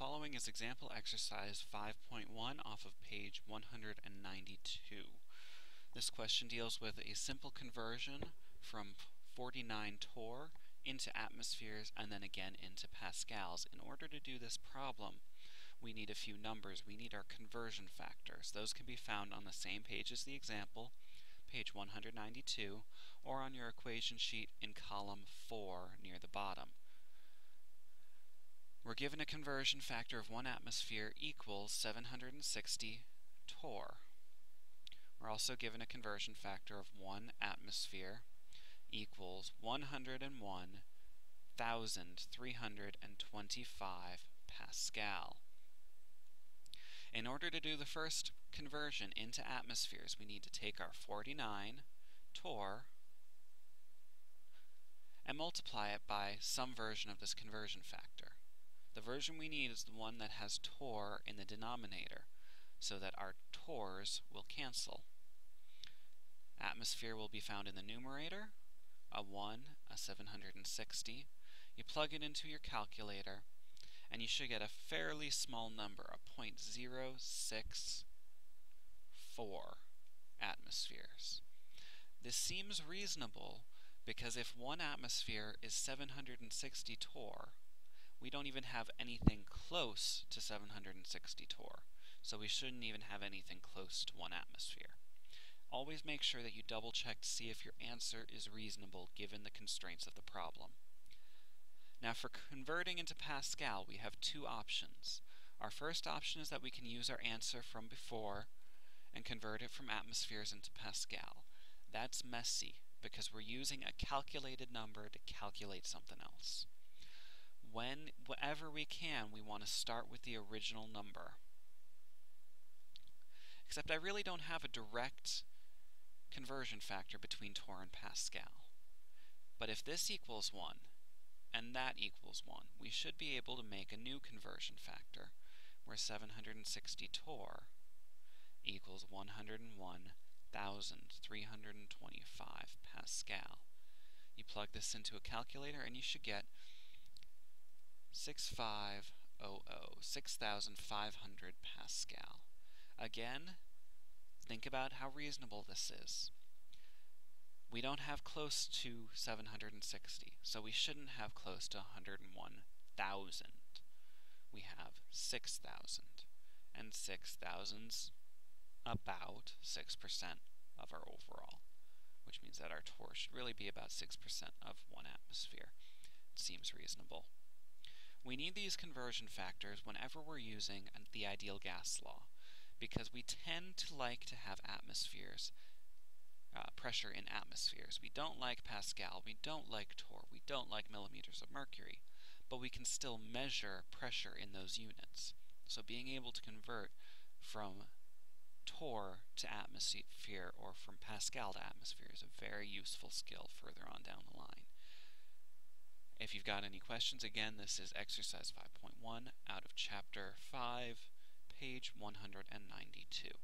following is example exercise 5.1 off of page 192. This question deals with a simple conversion from 49 torr into atmospheres and then again into pascals. In order to do this problem, we need a few numbers. We need our conversion factors. Those can be found on the same page as the example, page 192, or on your equation sheet in column 4 near the bottom. We're given a conversion factor of 1 atmosphere equals 760 torr. We're also given a conversion factor of 1 atmosphere equals 101,325 Pascal. In order to do the first conversion into atmospheres, we need to take our 49 torr and multiply it by some version of this conversion factor. The version we need is the one that has torr in the denominator, so that our torrs will cancel. Atmosphere will be found in the numerator, a 1, a 760. You plug it into your calculator, and you should get a fairly small number, a 0.064 atmospheres. This seems reasonable because if 1 atmosphere is 760 torr, we don't even have anything close to 760 torr, so we shouldn't even have anything close to 1 atmosphere. Always make sure that you double check to see if your answer is reasonable given the constraints of the problem. Now for converting into Pascal, we have two options. Our first option is that we can use our answer from before and convert it from atmospheres into Pascal. That's messy because we're using a calculated number to calculate something else. Whenever we can, we want to start with the original number. Except I really don't have a direct conversion factor between torr and Pascal. But if this equals 1 and that equals 1, we should be able to make a new conversion factor where 760 torr equals 101,325 Pascal. You plug this into a calculator and you should get 6,500 Pascal. Again, think about how reasonable this is. We don't have close to 760, so we shouldn't have close to 101,000. We have 6,000, and 6,000's about 6% of our overall, which means that our torr should really be about 6% of 1 atmosphere. It seems reasonable. We need these conversion factors whenever we're using the ideal gas law, because we tend to like to have atmospheres, pressure in atmospheres. We don't like Pascal, we don't like torr, we don't like millimeters of mercury, but we can still measure pressure in those units. So being able to convert from torr to atmosphere or from Pascal to atmosphere is a very useful skill further on down the line. If you've got any questions, again, this is exercise 5.1 out of chapter 5, page 192.